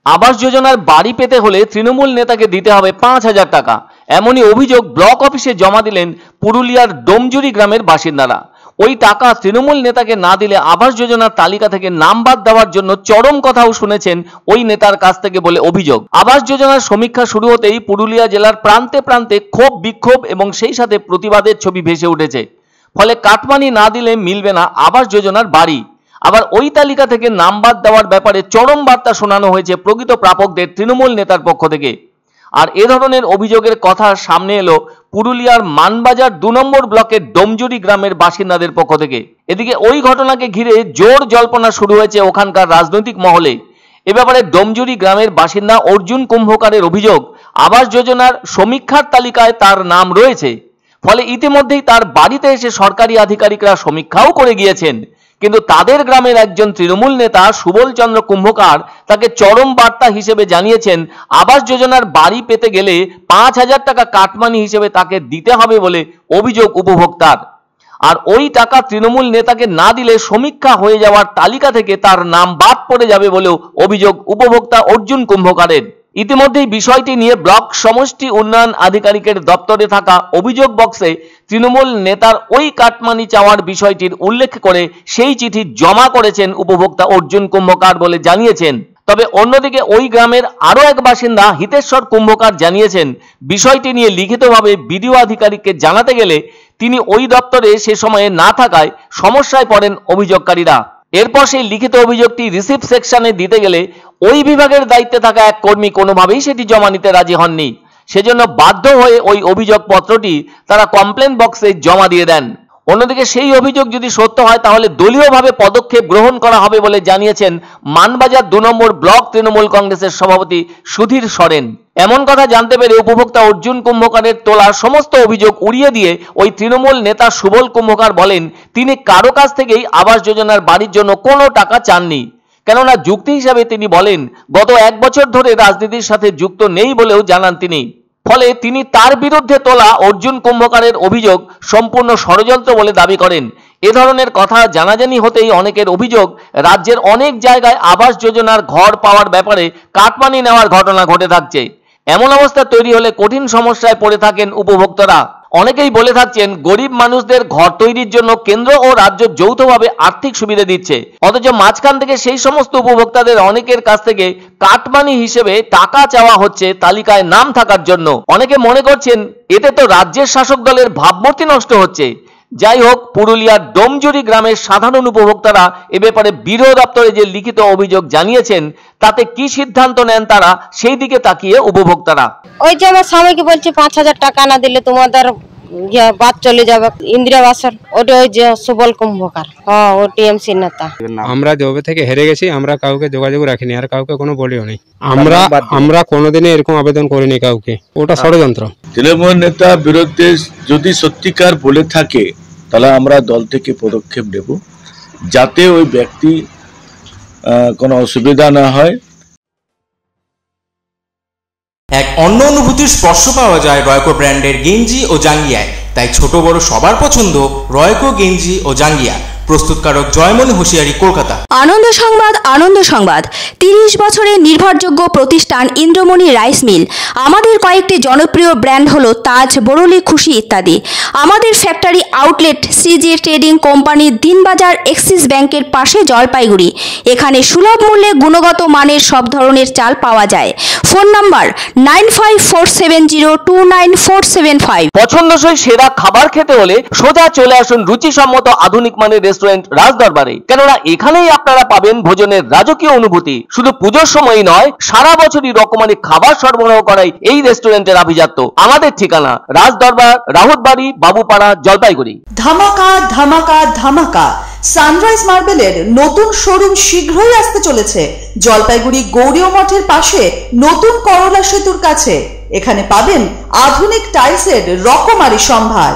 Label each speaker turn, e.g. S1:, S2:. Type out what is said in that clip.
S1: আবাস যোজনার বাড়ি পেতে হলে তৃণমূল নেতাকে দিতে হবে 5,000 টাকা, এমনই অভিযোগ ব্লক অফিসে জমা দিলেন পুরুলিয়ার ডোমজুরি গ্রামের বাসিন্দারা। ওই টাকা তৃণমূল নেতাকে না দিলে আবাস যোজনার তালিকা থেকে নাম বাদ দেওয়ার জন্য চরম কথাও শুনেছেন ওই নেতার কাছ থেকে বলে অভিযোগ। আবাস যোজনার সমীক্ষা শুরু হতেই পুরুলিয়া জেলার প্রান্তে প্রান্তে ক্ষোভ বিক্ষোভ এবং সেই সাথে প্রতিবাদের ছবি ভেসে উঠেছে। ফলে কাটমানি না দিলে মিলবে না আবাস যোজনার বাড়ি। আবার ওই তালিকা থেকে নাম বাদ দেওয়ার ব্যাপারে চরম বার্তা শোনানো হয়েছে প্রকৃত প্রাপকদের তৃণমূল নেতার পক্ষ থেকে। আর এ ধরনের অভিযোগের কথা সামনে এলো পুরুলিয়ার মানবাজার 2 নম্বর ব্লকের ডোমজুরি গ্রামের বাসিন্দাদের পক্ষ থেকে। এদিকে ওই ঘটনাকে ঘিরে জোর জল্পনা শুরু হয়েছে ওখানকার রাজনৈতিক মহলে। এ ব্যাপারে ডোমজুরি গ্রামের বাসিন্দা অর্জুন কুম্ভকারের অভিযোগ, আবাস যোজনার সমীক্ষার তালিকায় তার নাম রয়েছে। ফলে ইতিমধ্যেই তার বাড়িতে এসে সরকারি আধিকারিকরা সমীক্ষাও করে গিয়েছেন, কিন্তু তাদের গ্রামের একজন তৃণমূল নেতা সুবল চন্দ্র কুম্ভকার তাকে চরম বার্তা হিসেবে জানিয়েছেন আবাস যোজনার বাড়ি পেতে গেলে 5,000 টাকা কাটমানি হিসেবে তাকে দিতে হবে বলে অভিযোগ উপভোক্তার। আর ওই টাকা তৃণমূল নেতাকে না দিলে সমীক্ষা হয়ে যাওয়ার তালিকা থেকে তার নাম বাদ পড়ে যাবে বলেও অভিযোগ উপভোক্তা অর্জুন কুম্ভকারের। ইতিমধ্যেই বিষয়টি নিয়ে ব্লক সমষ্টি উন্নয়ন আধিকারিকের দপ্তরে থাকা অভিযোগ বক্সে তৃণমূল নেতার ওই কাটমানি চাওয়ার বিষয়টির উল্লেখ করে সেই চিঠি জমা করেছেন উপভোক্তা অর্জুন কুম্ভকার বলে জানিয়েছেন। তবে অন্যদিকে ওই গ্রামের আরো এক বাসিন্দা হিতেশ্বর কুম্ভকার জানিয়েছেন, বিষয়টি নিয়ে লিখিতভাবে বিডিও আধিকারিককে জানাতে গেলে তিনি ওই দপ্তরে সে সময়ে না থাকায় সমস্যায় পড়েন অভিযোগকারীরা। এরপর সেই লিখিত অভিযোগটি রিসিভ সেকশনে দিতে গেলে ওই বিভাগের দায়িত্বে থাকা এক কর্মী কোনোভাবেই সেটি জমা নিতে রাজি হননি। সেজন্য বাধ্য হয়ে ওই অভিযোগপত্রটি তারা কমপ্লেন বক্সে জমা দিয়ে দেন। অন্যদিকে সেই অভিযোগ যদি সত্য হয় তাহলে দলীয়ভাবে পদক্ষেপ গ্রহণ করা হবে বলে জানিয়েছেন মানবাজার 2 নম্বর ব্লক তৃণমূল কংগ্রেসের সভাপতি সুধীর সরেন। এমন কথা জানতে পেরে উপভোক্তা অর্জুন কুম্ভকারের তোলা সমস্ত অভিযোগ উড়িয়ে দিয়ে ওই তৃণমূল নেতা সুবল কুম্ভকার বলেন, তিনি কারো কাছ থেকেই আবাস যোজনার বাড়ির জন্য কোনো টাকা চাননি। কেননা যুক্তি হিসাবে তিনি বলেন, গত 1 বছর ধরে রাজনীতির সাথে যুক্ত নেই বলেও জানান তিনি। ফলে তিনি তার বিরুদ্ধে তোলা অর্জুন কুম্ভকারের অভিযোগ সম্পূর্ণ ষড়যন্ত্র বলে দাবি করেন। এ ধরনের কথা জানাজানি হতেই অনেকের অভিযোগ, রাজ্যের অনেক জায়গায় আবাস যোজনার ঘর পাওয়ার ব্যাপারে কাটমানি নেওয়ার ঘটনা ঘটে থাকছে। এমন অবস্থা তৈরি হলে কঠিন সমস্যায় পড়ে থাকেন উপভোক্তারা। অনেকেই বলে থাকছেন, গরিব মানুষদের ঘর তৈরির জন্য কেন্দ্র ও রাজ্য যৌথভাবে আর্থিক সুবিধা দিচ্ছে, অথচ মাঝখান থেকে সেই সমস্ত উপভোক্তাদের অনেকের কাছ থেকে কাটমানি হিসেবে টাকা চাওয়া হচ্ছে তালিকায় নাম থাকার জন্য। অনেকে মনে করছেন এতে তো রাজ্যের শাসক দলের ভাবমূর্তি নষ্ট হচ্ছে। যাই হোক, পুরুলিয়ার ডোমজুরি গ্রামের সাধারণ উপভোক্তারা এ ব্যাপারে বিডিও দপ্তরে যে লিখিত অভিযোগ জানিয়েছেন তাতে কি সিদ্ধান্ত নেন তারা সেই দিকে তাকিয়ে উপভোক্তারা।
S2: ওই যে আমার স্বামীকে বলছে 5,000 টাকা না দিলে তোমাদের বাদ চলে যাবে ইন্দিরা আবাসের, ওটা ওই যে সুবল কুম্ভকার, হ্যাঁ ও টিএমসি নেতা।
S3: আমরা জবে থেকে হেরে গেছি, আমরা কাউকে যোগাযোগ রাখিনি আর কাউকে কোনো বলিও নেই। আমরা কোনোদিনই এরকম আবেদন করিনি কাউকে, ওটা ষড়যন্ত্র।
S4: তৃণমূল নেতা বিরুদ্ধে যদি সত্যিকার বলে থাকে তাহলে আমরা দল থেকে পদক্ষেপ নেব যাতে ওই ব্যক্তি কোনো অসুবিধা না হয়।
S5: এক অন্য অনুভূতির স্পর্শ পাওয়া যায় রয়কো ব্র্যান্ডের গেঞ্জি ও জাঙ্গিয়ায়। তাই ছোট বড় সবার পছন্দ রয়কো গেঞ্জি ও জাঙ্গিয়া। প্রস্তুতকারক জয়মনি হোশিয়ারি, কলকাতা।
S6: আনন্দ সংবাদ, আনন্দ সংবাদ। 30 বছরের নির্ভরযোগ্য প্রতিষ্ঠান ইন্দ্রমণি রাইস মিল। আমাদের কয়েকটি জনপ্রিয় ব্র্যান্ড হলো তাজ, বরলি, খুশি ইত্যাদি। আমাদের factory outlet CG trading company, Dinbazar, axis ব্যাংকের পাশে, জলপাইগুড়ি। এখানে সুলভ মূল্যে গুণগত মানের সব ধরনের চাল পাওয়া যায়। Phone number 9547029475।
S1: পছন্দসই সেরা খাবার খেতে হলে সোজা চলে আসুন রুচিসম্মত আধুনিক মানের রেস্টুরেন্ট রাজদরবারে। কেননা এখানেই আপনারা পাবেন ভোজনের রাজকীয় অনুভূতি। শুধু পুজোর সময়ই নয়, সারা বছরই রকমারি খাবার সরবরাহ করাই এই রেস্টুরেন্টের আভিজাত্য। আমাদের ঠিকানা রাজদরবার, রাহুতবাড়ি, বাবুপাড়া, জলপাইগুড়ি।
S7: ধামাকা ধামাকা ধামাকা, সানরাইজ মার্বেলের নতুন শোরুম শীঘ্রই আসতে চলেছে জলপাইগুড়ি গৌরীয় মঠের পাশে নতুন করলা সেতুর কাছে। এখানে পাবেন আধুনিক টাইলসের রকমারি সম্ভার।